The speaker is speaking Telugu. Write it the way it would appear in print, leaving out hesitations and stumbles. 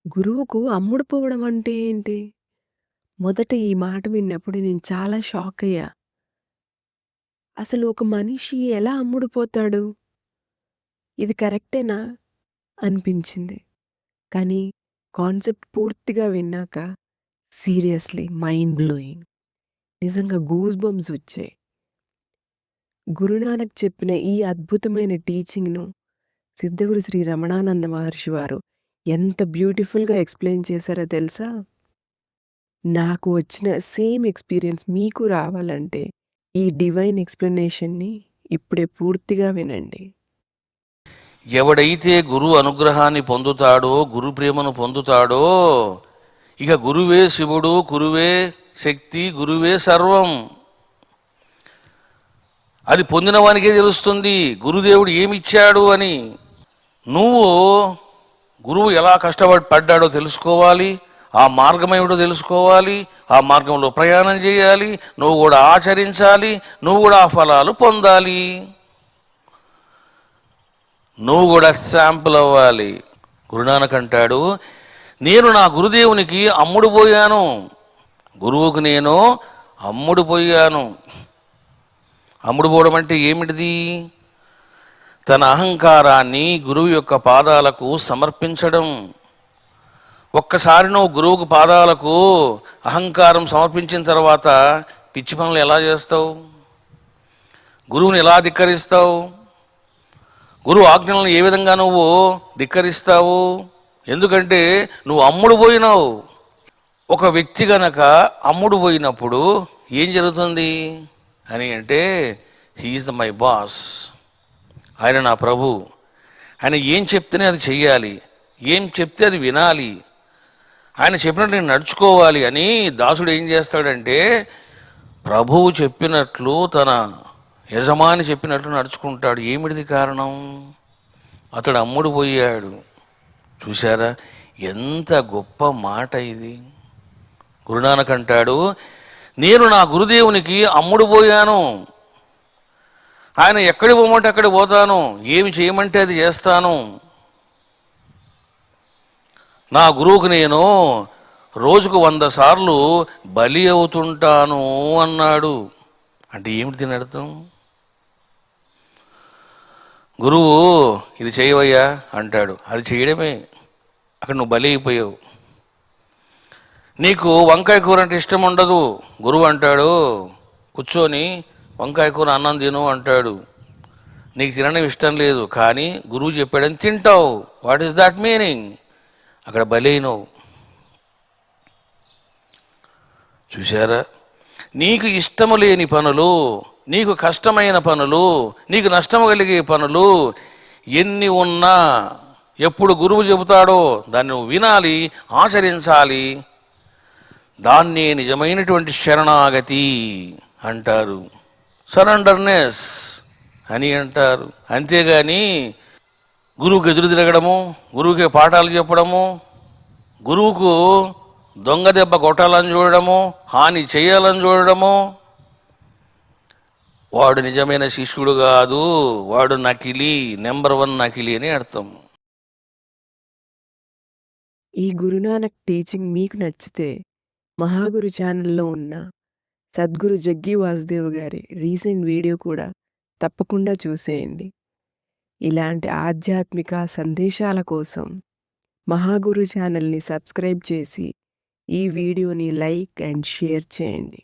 గురువుకు అమ్ముడుపోవడం అంటే ఏంటి? మొదట ఈ మాట విన్నప్పుడు నేను చాలా షాకయ్యా. అసలు ఒక మనిషి ఎలా అమ్ముడుపోతాడు? ఇది కరెక్టేనా? అనిపించింది. కానీ కాన్సెప్ట్ పూర్తిగా విన్నాక సీరియస్‌లీ మైండ్ బ్లోయింగ్. నిజంగా గూస్ బంప్స్ వచ్చాయి. గురునానక్ చెప్పిన ఈ అద్భుతమైన టీచింగ్‌ను సిద్ధగురు శ్రీ రమణానంద మహర్షి వారు ఎంత బ్యూటిఫుల్‌గా ఎక్స్‌ప్లెయిన్ చేశారో తెలుసా? నాకు వచ్చిన సేమ్ ఎక్స్‌పీరియన్స్ మీకు రావాలంటే ఈ డివైన్ ఎక్స్‌ప్లనేషన్‌ని ఇప్పుడే పూర్తిగా వినండి. ఎవడైతే గురు అనుగ్రహాన్ని పొందుతాడో, గురు ప్రేమను పొందుతాడో, ఇక గురువే శివుడు, గురువే శక్తి, గురువే సర్వం. అది పొందిన వానికే తెలుస్తుంది గురుదేవుడు ఏమిచ్చాడు అని. నువ్వు గురువు ఎలా కష్టపడ్డాడో తెలుసుకోవాలి, ఆ మార్గం ఏమిటో తెలుసుకోవాలి, ఆ మార్గంలో ప్రయాణం చేయాలి, నువ్వు కూడా ఆచరించాలి, నువ్వు కూడా ఆ ఫలాలు పొందాలి, నువ్వు కూడా శాంపుల్ అవ్వాలి. గురునానక్ అంటాడు, నేను నా గురుదేవునికి అమ్ముడు పోయాను, గురువుకు నేను అమ్ముడు పోయాను. అమ్ముడు పోవడం అంటే ఏమిటిది? తన అహంకారాన్ని గురువు యొక్క పాదాలకు సమర్పించడం. ఒక్కసారి నువ్వు గురువుకు పాదాలకు అహంకారం సమర్పించిన తర్వాత పిచ్చి పనులు ఎలా చేస్తావు? గురువుని ఎలా ధిక్కరిస్తావు? గురువు ఆజ్ఞలను ఏ విధంగా నువ్వు ధిక్కరిస్తావు? ఎందుకంటే నువ్వు అమ్ముడు పోయినావు. ఒక వ్యక్తి గనక అమ్ముడు పోయినప్పుడు ఏం జరుగుతుంది అని అంటే, హీఈస్ మై బాస్, ఆయన నా ప్రభు, ఆయన ఏం చెప్తేనే అది చెయ్యాలి, ఏం చెప్తే అది వినాలి, ఆయన చెప్పినట్టు నేను నడుచుకోవాలి అని దాసుడు ఏం చేస్తాడంటే, ప్రభువు చెప్పినట్లు తన యజమాని చెప్పినట్లు నడుచుకుంటాడు. ఏమిటిది కారణం? అతడు అమ్ముడు పోయాడు. చూశారా ఎంత గొప్ప మాట ఇది! గురునానక్ అంటాడు, నేను నా గురుదేవునికి అమ్ముడు పోయాను, ఆయన ఎక్కడికి పోమంటే అక్కడికి పోతాను, ఏమి చేయమంటే అది చేస్తాను, నా గురువుకు నేను రోజుకు 100 సార్లు బలి అవుతుంటాను అన్నాడు. అంటే ఏమిటి దీని అర్థం? గురువు ఇది చేయవయ్యా అంటాడు, అది చేయడమే, అక్కడ నువ్వు బలి అయిపోయావు. నీకు వంకాయ కూర అంటే ఇష్టం ఉండదు, గురువు అంటాడు కూర్చొని వంకాయ కూర అన్నం తిను అంటాడు. నీకు తినడం ఇష్టం లేదు, కానీ గురువు చెప్పాడని తింటావు. What is that meaning? అక్కడ బలైనవు. చూశారా? నీకు ఇష్టము లేని పనులు, నీకు కష్టమైన పనులు, నీకు నష్టం కలిగే పనులు ఎన్ని ఉన్నా ఎప్పుడు గురువు చెబుతాడో దాన్ని నువ్వు వినాలి, ఆచరించాలి. దాన్నే నిజమైనటువంటి శరణాగతి అంటారు, సరెండర్నెస్ అని అంటారు. అంతేగాని గురువుకి ఎదురు తిరగడము, గురువుకి పాఠాలు చెప్పడము, గురువుకు దొంగ దెబ్బ కొట్టాలని చూడడము, హాని చేయాలని చూడడము, వాడు నిజమైన శిష్యుడు కాదు, వాడు నకిలీ, నెంబర్ 1 నకిలీ అని అర్థం. ఈ గురునానక్ టీచింగ్ మీకు నచ్చితే మహాగురు ఛానల్‌లో ఉన్న సద్గురు జగ్గి వాసుదేవ్ గారి రీసెంట్ వీడియో కూడా తప్పకుండా చూసేయండి. ఇలాంటి ఆధ్యాత్మిక సందేశాల కోసం మహాగురు ఛానల్‌ని సబ్స్క్రైబ్ చేసి ఈ వీడియోని లైక్ అండ్ షేర్ చేయండి.